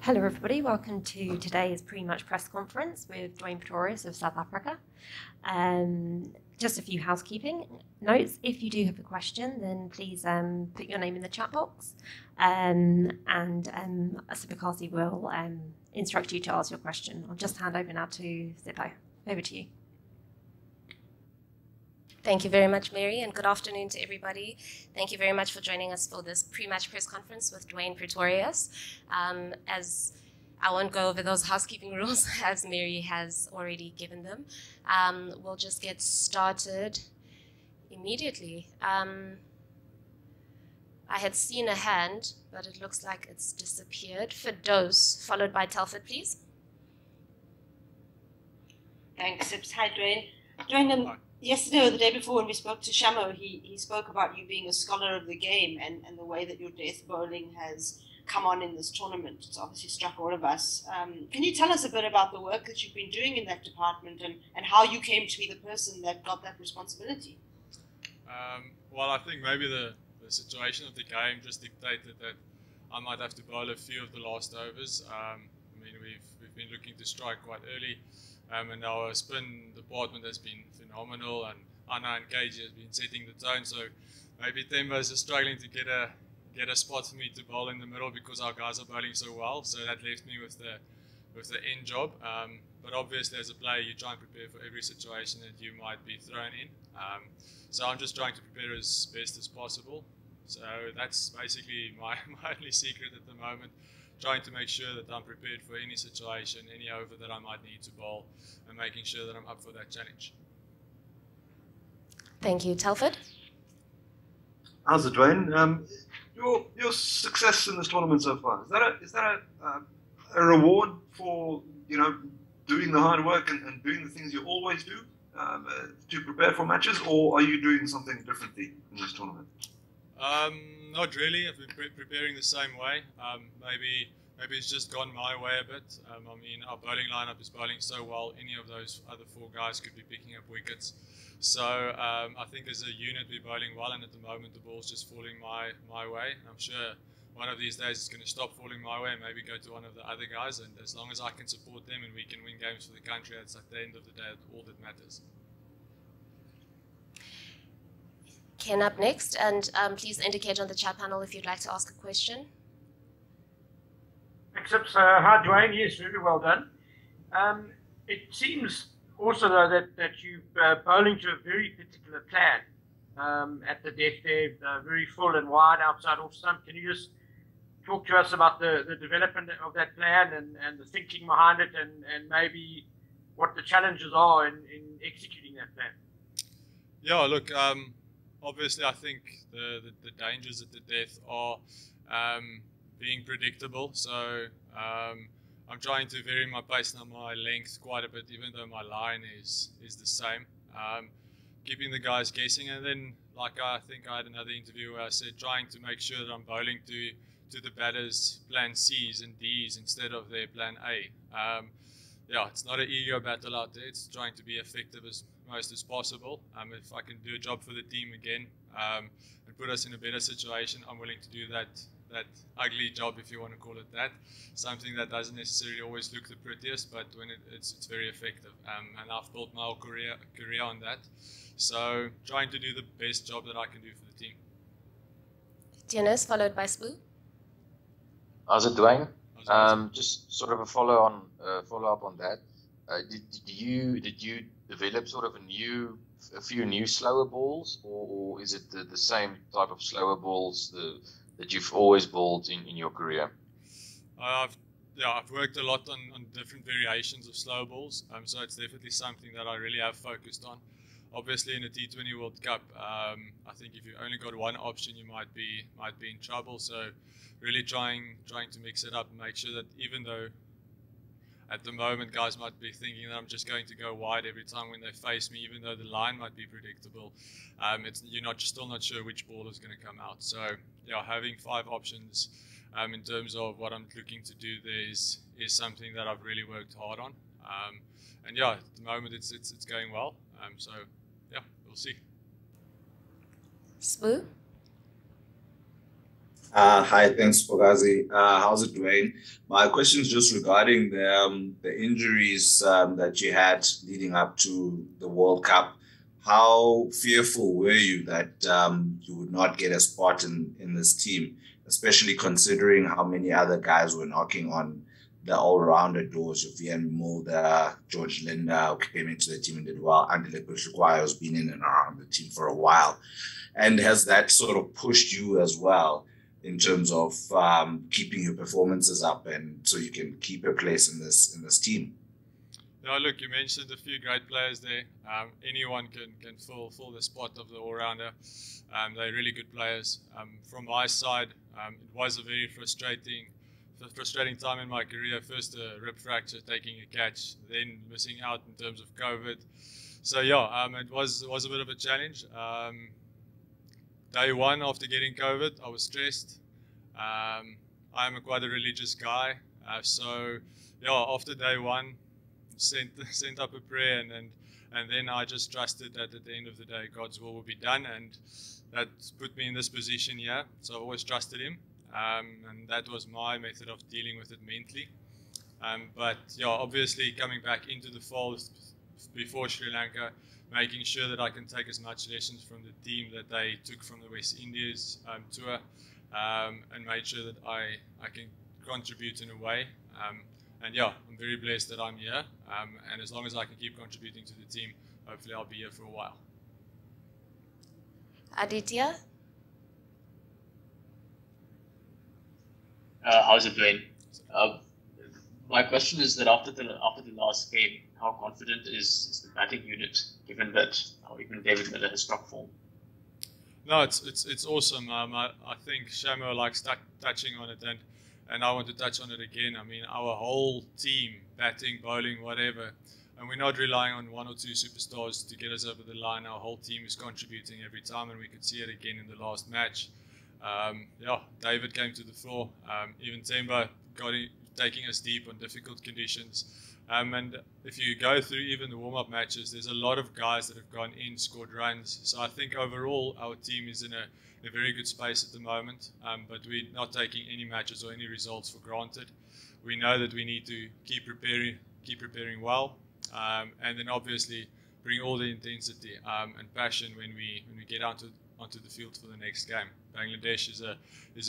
Hello everybody, welcome to today's pre-match press conference with Dwaine Pretorius of South Africa. Just a few housekeeping notes. If you do have a question, then please put your name in the chat box, and Sipakasi will instruct you to ask your question. I'll just hand over now to Sipho. Over to you. Thank you very much, Mary, and good afternoon to everybody. Thank you very much for joining us for this pre-match press conference with Dwaine Pretorius. As I won't go over those housekeeping rules, as Mary has already given them. We'll just get started immediately. I had seen a hand, but it looks like it's disappeared. Firdous, followed by Telford, please. Thanks, Sips. Hi, Dwaine. Dwaine, yesterday or the day before when we spoke to Shamo, he spoke about you being a scholar of the game and the way that your death bowling has come on in this tournament. It's obviously struck all of us. Can you tell us a bit about the work that you've been doing in that department and how you came to be the person that got that responsibility? Well, I think maybe the situation of the game just dictated that I might have to bowl a few of the last overs. I mean, we've been looking to strike quite early. And our spin department has been phenomenal, and Anna and KG has been setting the tone. So maybe Themba is just struggling to get a spot for me to bowl in the middle because our guys are bowling so well. So that left me with the end job. But obviously, as a player, you try and prepare for every situation that you might be thrown in. So I'm just trying to prepare as best as possible. So that's basically my only secret at the moment. Trying to make sure that I'm prepared for any situation, any over that I might need to bowl, and making sure that I'm up for that challenge. Thank you. Telford? How's it, Dwaine? Your success in this tournament so far, is that a reward for doing the hard work and doing the things you always do to prepare for matches, or are you doing something differently in this tournament? Not really. I've been preparing the same way. Maybe it's just gone my way a bit. I mean, our bowling lineup is bowling so well. Any of those other four guys could be picking up wickets. So I think as a unit we're bowling well, and at the moment the ball's just falling my way. I'm sure one of these days it's going to stop falling my way and maybe go to one of the other guys. And as long as I can support them and we can win games for the country, that's at the end of the day all that matters. Ken up next, and please indicate on the chat panel if you'd like to ask a question. Thanks, hi, Dwaine. Yes, very well done. It seems also, though, that you're bowling to a very particular plan at the death there, very full and wide outside off stump. Can you just talk to us about the development of that plan and the thinking behind it, and maybe what the challenges are in executing that plan? Yeah, look, obviously I think the dangers at the death are being predictable. So I'm trying to vary my pace and my length quite a bit, even though my line is the same. Keeping the guys guessing, and then like I think I had another interview where I said trying to make sure that I'm bowling to the batters' plan C's and D's instead of their plan A. Yeah, it's not an ego battle out there. It's trying to be effective as most as possible. If I can do a job for the team again and put us in a better situation, I'm willing to do that ugly job, if you want to call it that. Something that doesn't necessarily always look the prettiest, but when it's very effective. And I've built my whole career on that. So trying to do the best job that I can do for the team. Dennis, followed by Spoo. How's it, Dwaine? Just sort of a follow up on that. Did you develop sort of a few new slower balls, or is it the same type of slower balls that you've always bowled in your career? I've worked a lot on different variations of slow balls, so it's definitely something that I really have focused on. Obviously, in a T20 World Cup, I think if you only got one option, you might be in trouble. So, really trying to mix it up and make sure that even though at the moment guys might be thinking that I'm just going to go wide every time when they face me, even though the line might be predictable, you're still not sure which ball is going to come out. So, yeah, having 5 options in terms of what I'm looking to do there is something that I've really worked hard on. And yeah, at the moment it's going well. So yeah, we'll see. Spoo? Hi, thanks, Fogazi. How's it, Dwayne? My question is just regarding the injuries that you had leading up to the World Cup. How fearful were you that you would not get a spot in this team, especially considering how many other guys were knocking on the all-rounder doors? Vivian Mulder, George Linda, who came into the team and did well. Andile Bushukwayo has been in and around the team for a while. And has that sort of pushed you as well in terms of keeping your performances up and so you can keep a place in this team? No, look, you mentioned a few great players there. Anyone can fill the spot of the all-rounder. They're really good players. From my side, it was a very frustrating time in my career. First a rib fracture, taking a catch, then missing out in terms of COVID. So yeah, it was a bit of a challenge. Day one after getting COVID, I was stressed. I'm quite a religious guy, so yeah, after day one, sent up a prayer, and then I just trusted that at the end of the day, God's will be done, and that put me in this position here. So I've always trusted Him, and that was my method of dealing with it mentally. But yeah, obviously coming back into the fold before Sri Lanka, making sure that I can take as much lessons from the team that they took from the West Indies tour, and made sure that I can contribute in a way. And yeah, I'm very blessed that I'm here, and as long as I can keep contributing to the team, hopefully I'll be here for a while. Aditya? How's it doing? My question is that after the last game, how confident is the batting unit, given that even David Miller has struck form? No, it's awesome. I think Shamo likes touching on it, and I want to touch on it again. I mean, our whole team, batting, bowling, whatever, and we're not relying on one or two superstars to get us over the line. Our whole team is contributing every time, and we could see it again in the last match. Yeah, David came to the floor. Even Temba taking us deep on difficult conditions. And if you go through even the warm-up matches, there's a lot of guys that have gone in, scored runs. So I think overall our team is in a very good space at the moment, but we're not taking any matches or any results for granted. We know that we need to keep preparing well, and then obviously bring all the intensity and passion when we get onto the field for the next game. Bangladesh is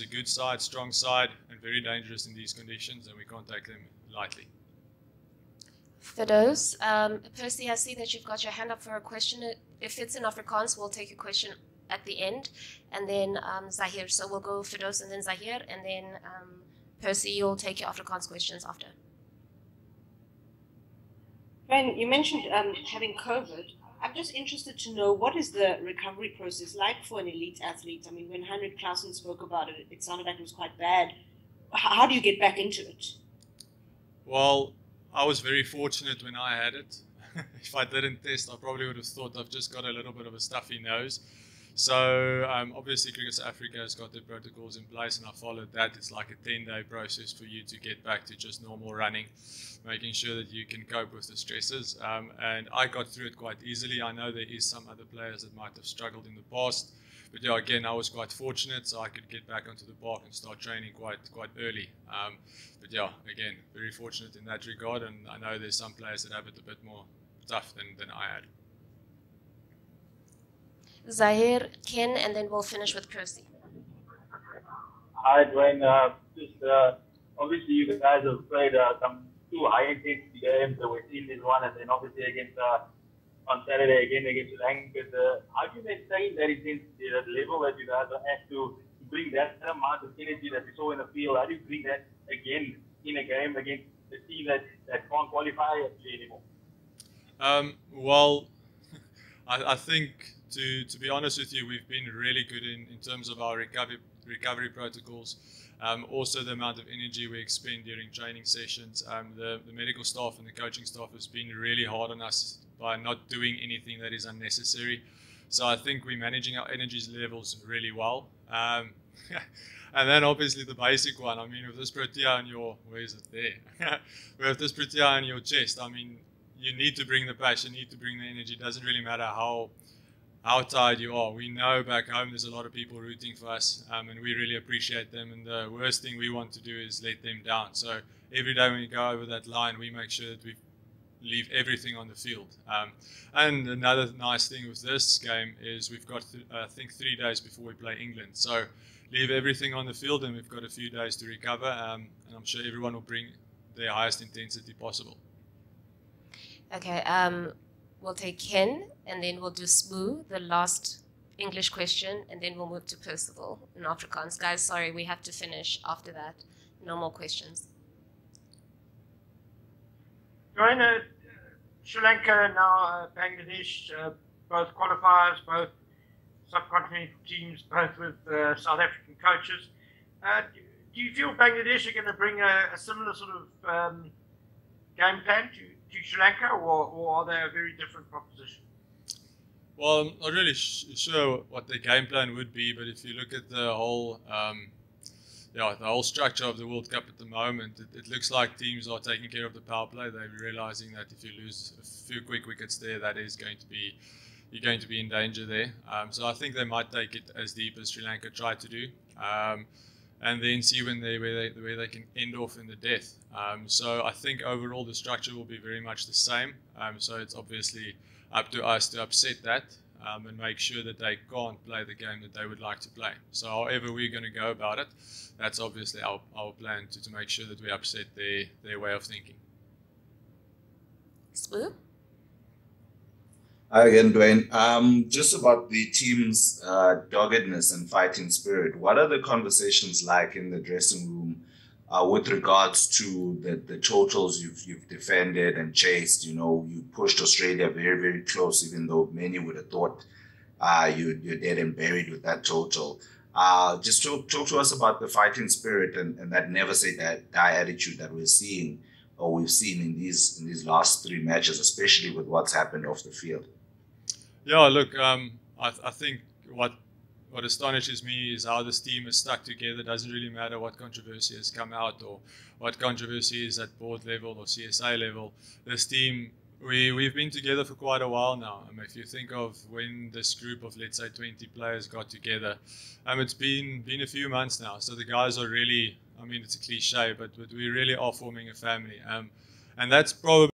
a good side, strong side, and very dangerous in these conditions, and we can't take them lightly. Fidos, Percy, I see that you've got your hand up for a question. If it's in Afrikaans, we'll take a question at the end, and then Zahir. So we'll go Fidos and then Zahir, and then Percy, you'll take your Afrikaans questions after. Ben, you mentioned having COVID. I'm just interested to know, what is the recovery process like for an elite athlete? I mean, when Heinrich Clausen spoke about it, it sounded like it was quite bad. How do you get back into it? Well, I was very fortunate when I had it. If I didn't test, I probably would have thought I've just got a little bit of a stuffy nose. So obviously Cricket South Africa has got their protocols in place, and I followed that. It's like a 10-day process for you to get back to just normal running, making sure that you can cope with the stresses. And I got through it quite easily. I know there is some other players that might have struggled in the past, but yeah, again, I was quite fortunate, so I could get back onto the park and start training quite early. But yeah, again, very fortunate in that regard, and I know there's some players that have it a bit more tough than I had. Zahir, Ken, and then we'll finish with Percy. Hi, Dwaine. Obviously, you guys have played some two high-intensity games, the West Indies one, and then obviously on Saturday again against Sri Lanka. How do you maintain that intensity, that level that you guys are at to bring that amount of energy that we saw in the field? How do you bring that again in a game against a team that can't qualify actually anymore? Well, I think, to be honest with you, we've been really good in terms of our recovery protocols. Also the amount of energy we expend during training sessions. The medical staff and the coaching staff has been really hard on us by not doing anything that is unnecessary. So I think we're managing our energy levels really well. And then obviously the basic one, I mean, with this Protea in your, where is it there? With this Protea in your chest, I mean, you need to bring the passion, you need to bring the energy. It doesn't really matter how how tired you are. We know back home there's a lot of people rooting for us, and we really appreciate them. And the worst thing we want to do is let them down. So every day when we go over that line, we make sure that we leave everything on the field. And another nice thing with this game is we've got, I think, 3 days before we play England. So leave everything on the field, and we've got a few days to recover. And I'm sure everyone will bring their highest intensity possible. Okay, we'll take Ken, and then we'll do Smooth, the last English question, and then we'll move to Percival in Afrikaans. Guys, sorry, we have to finish after that. No more questions. Dwaine, Sri Lanka, now Bangladesh, both qualifiers, both subcontinental teams, both with South African coaches. Do you feel Bangladesh are going to bring a similar sort of game plan to Sri Lanka, or are they a very different proposition? Well, I'm not really sure what the game plan would be, but if you look at the whole the whole structure of the World Cup at the moment, it looks like teams are taking care of the power play. They're realizing that if you lose a few quick wickets there, that is going to be, you're going to be in danger there. So I think they might take it as deep as Sri Lanka tried to do, and then see where they can end off in the death. So I think overall the structure will be very much the same. So it's obviously up to us to upset that. And make sure that they can't play the game that they would like to play. So however we're going to go about it, that's obviously our plan to make sure that we upset their way of thinking. Smooth? Hi again, Dwaine. Just about the team's doggedness and fighting spirit, what are the conversations like in the dressing room with regards to the totals you've defended and chased? You know, you pushed Australia very, very close, even though many would have thought you're dead and buried with that total. Just talk to us about the fighting spirit and that never say die attitude that we've seen in these last 3 matches, especially with what's happened off the field. Yeah, look, I think what astonishes me is how this team is stuck together. It doesn't really matter what controversy has come out or what controversy is at board level or CSA level. This team, we've been together for quite a while now. I mean, if you think of when this group of, let's say, 20 players got together, it's been a few months now. So the guys are really, I mean, it's a cliche, but we really are forming a family. And that's probably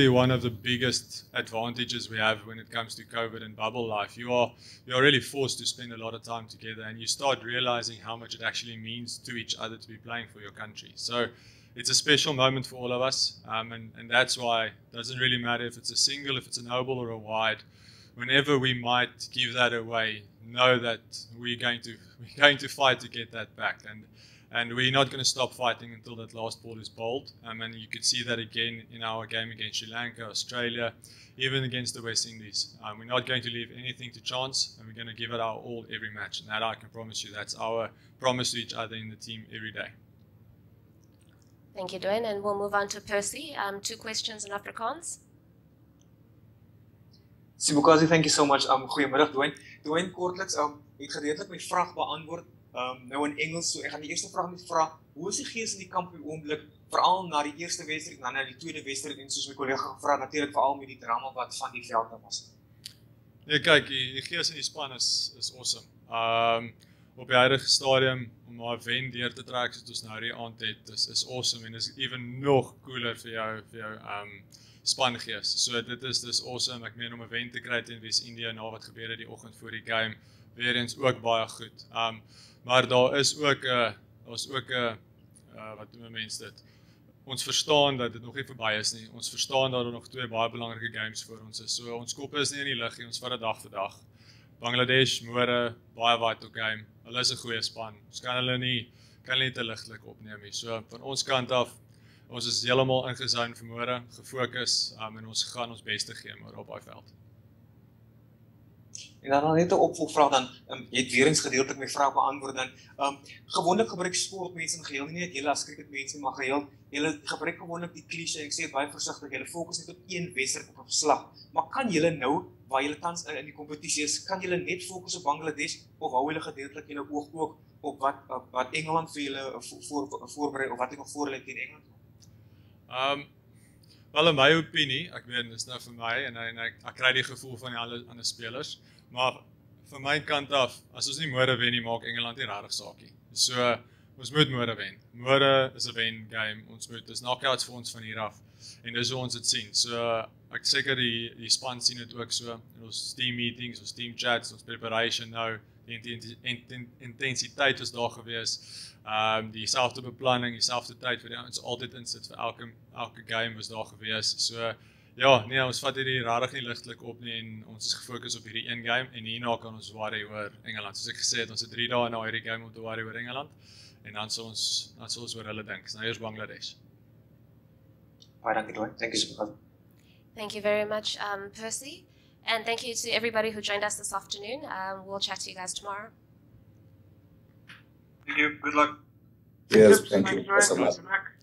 one of the biggest advantages we have when it comes to COVID and bubble life. You're really forced to spend a lot of time together, and you start realizing how much it actually means to each other to be playing for your country. So it's a special moment for all of us, and that's why it doesn't really matter if it's a single, if it's a noble or a wide. Whenever we might give that away, know that we're going to fight to get that back, and we're not going to stop fighting until that last ball is bowled. And you could see that again in our game against Sri Lanka, Australia, even against the West Indies. We're not going to leave anything to chance, and we're going to give it our all every match. And that I can promise you, that's our promise to each other in the team every day. Thank you, Dwaine. And we'll move on to Percy. 2 questions in Afrikaans. Sibukazi, thank you so much. Goeiemiddag, Dwaine. Dwaine, kortliks, het gedeeltelik my vraag beantwoord. Nou in Engels, so ek gaan die eerste vraag net vra, hoe is die gees in die kamp op die oomblik, veral na die eerste wedstryd, na die tweede wedstryd, en soos my kollega gevra, natuurlik veral met die drama wat van die veld af was? Ja, kyk, die gees in die span is awesome. Op die huidige stadium, om maar wen deur te trek, soos ons nou die aand het, is awesome, en is even nog cooler vir jou spangees. So dit is awesome. Ek meen om 'n wen te kry teen Wes-Indië na wat gebeur het die oggend voor die game, weer eens ook baie goed. Maar daar is ook wat doen mense dit? Ons verstaan dat dit nog nie verby is nie. Ons verstaan dat daar nog 2 baie belangrike games voor ons is. So ons koppe is nie in die lug nie, ons vat dit dag vir dag. Bangladesh, môre, baie vital game. Hulle is 'n goeie span. Ons kan hulle nie te ligtelik opneem nie. So van ons kant af, ons is heeltemal ingezoon vir môre, gefokus, en ons gaan ons beste gee môre op daai veld. En dan net 'n opvolgvraag dan, jy het weer eens gedeeltelik my vraag beantwoord dan. Gewoonlik gebruik sportmense in geheel, nie net julle as cricketmense, maar geheel, julle gebruik gewoonlik die klise, ek sê dit baie versigtig, julle fokus net op een wedstryd op 'n verslag. Maar kan julle nou, waar julle tans in die kompetisie is, kan julle net fokus op Bangladesh, of hou julle gedeeltelik julle oog ook op wat Engeland vir julle voorberei, of wat ek nog voor hulle teen Engeland? Wel in my opinie, ek weet, dis nou vir my, en ek kry die gevoel van die ander spelers, Maar van my kant af, as ons nie môre wen nie, maak Engeland nie regtig saak nie. So ons moet môre wen. Môre is 'n wen game. Ons moet dis knockouts vir ons van hier af. En dis hoe ons dit sien. So ek seker die span sien dit ook so. In ons team meetings, ons team chats, ons preparation nou, die intensiteit was daar gewees. Dieselfde beplanning, dieselfde tyd vir die ons altyd insit vir elke game was daar gewees. So ja, nee, ons vat hierdie regtig nie ligtelik op nie en ons is gefokus op hierdie een game en hierna kan ons worry oor Engeland. Soos ek gesê het, ons het 3 dae na hierdie game om te worry oor Engeland en dan sal ons oor hulle dink. Nou eers Bangladesh. Baie dankie Dwaine. Thank you so much. Thank you very much, Percy. And thank you to everybody who joined us this afternoon. We'll chat to you guys tomorrow. Thank you. Good luck. Yes, thank you. Thanks, Dwaine. Best of luck. Good luck.